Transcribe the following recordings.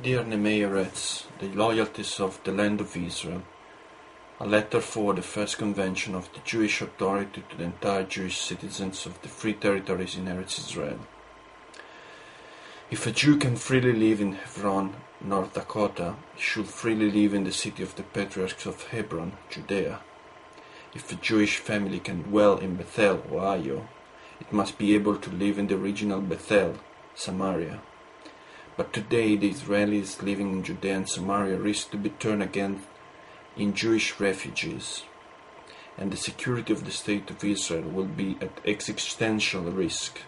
Dear Nemeirets, the loyalties of the land of Israel, a letter for the first convention of the Jewish authority to the entire Jewish citizens of the free territories in Eretz Israel. If a Jew can freely live in Hebron, North Dakota, he should freely live in the city of the patriarchs of Hebron, Judea. If a Jewish family can dwell in Bethel, Ohio, it must be able to live in the original Bethel, Samaria. But today the Israelis living in Judea and Samaria risk to be turned again in Jewish refugees, and the security of the state of Israel will be at existential risk.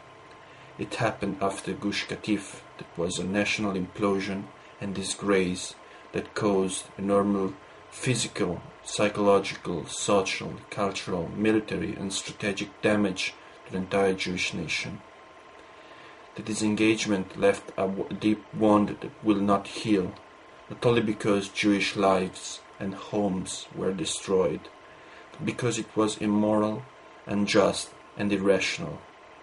It happened after Gush Katif, that was a national implosion and disgrace that caused enormous physical, psychological, social, cultural, military and strategic damage to the entire Jewish nation. The disengagement left a deep wound that will not heal, not only because Jewish lives and homes were destroyed, but because it was immoral, unjust, and irrational.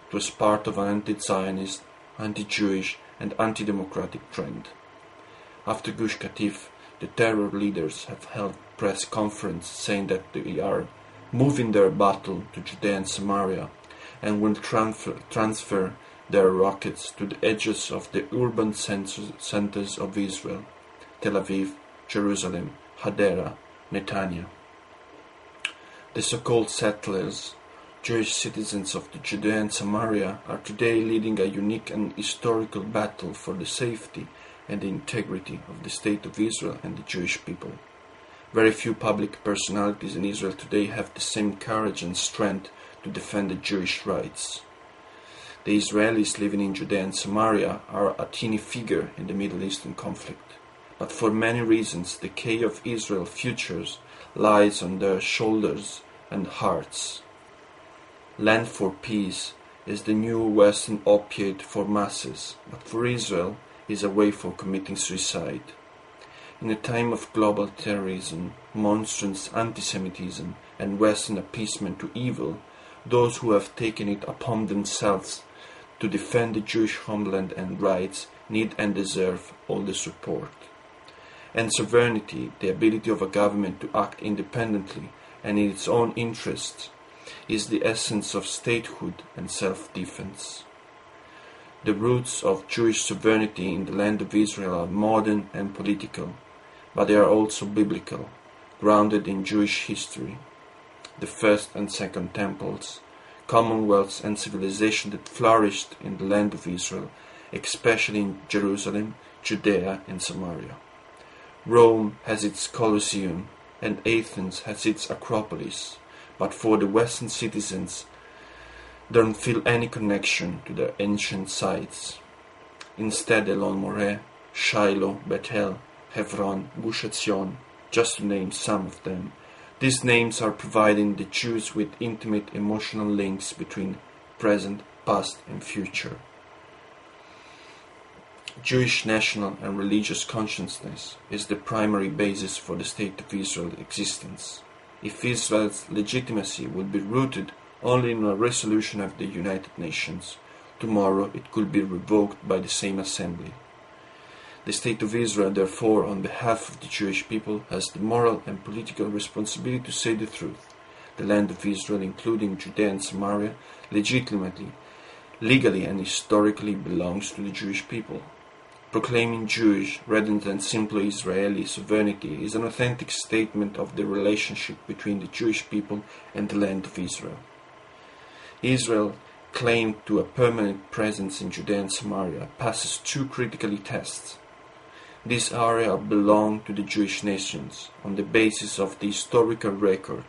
It was part of an anti-Zionist, anti-Jewish, and anti-democratic trend. After Gush Katif, the terror leaders have held press conference saying that they are moving their battle to Judea and Samaria and will transfer their rockets to the edges of the urban centers of Israel, Tel Aviv, Jerusalem, Hadera, Netanya. The so-called settlers, Jewish citizens of the Judea and Samaria, are today leading a unique and historical battle for the safety and the integrity of the state of Israel and the Jewish people. Very few public personalities in Israel today have the same courage and strength to defend the Jewish rights. The Israelis living in Judea and Samaria are a teeny figure in the Middle Eastern conflict, but for many reasons the key of Israel's futures lies on their shoulders and hearts. Land for peace is the new Western opiate for masses, but for Israel is a way for committing suicide. In a time of global terrorism, monstrous anti-Semitism, and Western appeasement to evil, those who have taken it upon themselves to defend the Jewish homeland and rights need and deserve all the support. And sovereignty, the ability of a government to act independently and in its own interests, is the essence of statehood and self-defense. The roots of Jewish sovereignty in the land of Israel are modern and political, but they are also biblical, grounded in Jewish history. The first and second temples, commonwealths and civilization that flourished in the land of Israel, especially in Jerusalem, Judea and Samaria. Rome has its Colosseum and Athens has its Acropolis, but for the Western citizens don't feel any connection to their ancient sites. Instead, Elon Moreh, Shiloh, Bethel, Hebron, Gush Etzion, just to name some of them, these names are providing the Jews with intimate emotional links between present, past, and future. Jewish national and religious consciousness is the primary basis for the State of Israel's existence. If Israel's legitimacy would be rooted only in a resolution of the United Nations, tomorrow it could be revoked by the same assembly. The State of Israel, therefore, on behalf of the Jewish people, has the moral and political responsibility to say the truth. The land of Israel, including Judea and Samaria, legitimately, legally and historically belongs to the Jewish people. Proclaiming Jewish, rather than simply Israeli sovereignty, is an authentic statement of the relationship between the Jewish people and the land of Israel. Israel, claimed to a permanent presence in Judea and Samaria, passes two critical tests. This area belongs to the Jewish nations on the basis of the historical record,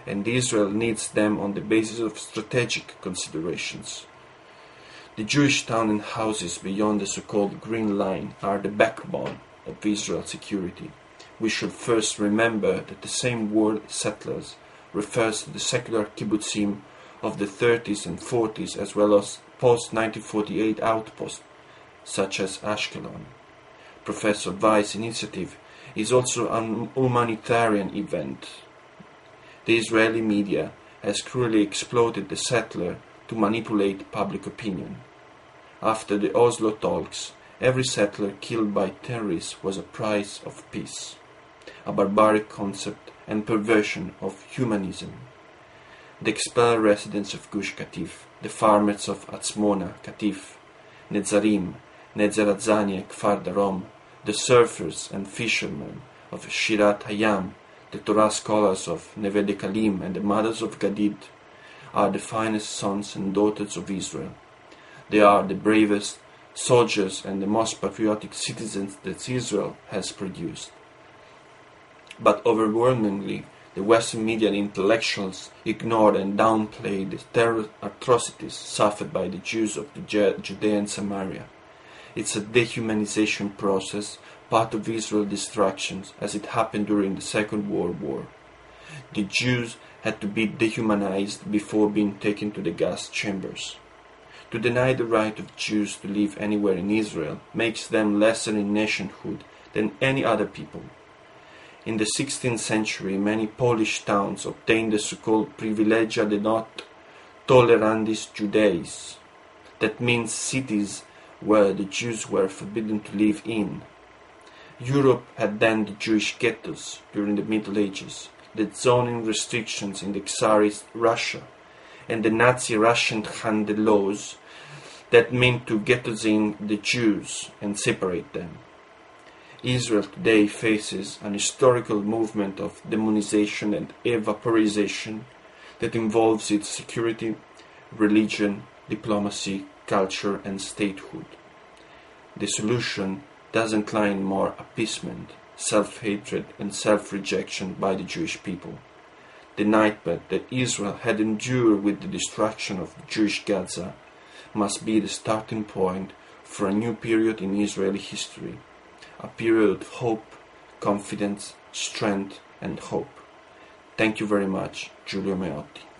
and Israel needs them on the basis of strategic considerations. The Jewish towns and houses beyond the so-called Green Line are the backbone of Israel's security. We should first remember that the same word settlers refers to the secular kibbutzim of the 30s and 40s as well as post-1948 outposts such as Ashkelon. Professor Weiss' initiative is also a humanitarian event. The Israeli media has cruelly exploited the settler to manipulate public opinion. After the Oslo talks every settler killed by terrorists was a price of peace, a barbaric concept and perversion of humanism. The expelled residents of Gush Katif, the farmers of Atzmona, Katif, Netzarim, Netzarazani, Kfar Darom, the surfers and fishermen of Shirat Hayam, the Torah scholars of Neve Dekalim and the mothers of Gadid, are the finest sons and daughters of Israel. They are the bravest soldiers and the most patriotic citizens that Israel has produced. But overwhelmingly, the Western media and intellectuals ignored and downplayed the terror atrocities suffered by the Jews of Judea and Samaria. It's a dehumanization process, part of Israel's destructions, as it happened during the Second World War. The Jews had to be dehumanized before being taken to the gas chambers. To deny the right of Jews to live anywhere in Israel makes them lesser in nationhood than any other people. In the 16th century, many Polish towns obtained the so-called privilegia de not tolerandis Judaeis. That means cities where the Jews were forbidden to live in. Europe had then the Jewish ghettos during the Middle Ages, the zoning restrictions in the Tsarist Russia, and the Nazi Russian Khande laws that meant to ghettoizing the Jews and separate them. Israel today faces an historical movement of demonization and evaporization that involves its security, religion, diplomacy, culture, and statehood. The solution doesn't lie in more appeasement, self-hatred, and self-rejection by the Jewish people. The nightmare that Israel had endured with the destruction of the Jewish Gaza must be the starting point for a new period in Israeli history, a period of hope, confidence, strength, and hope. Thank you very much, Giulio Meotti.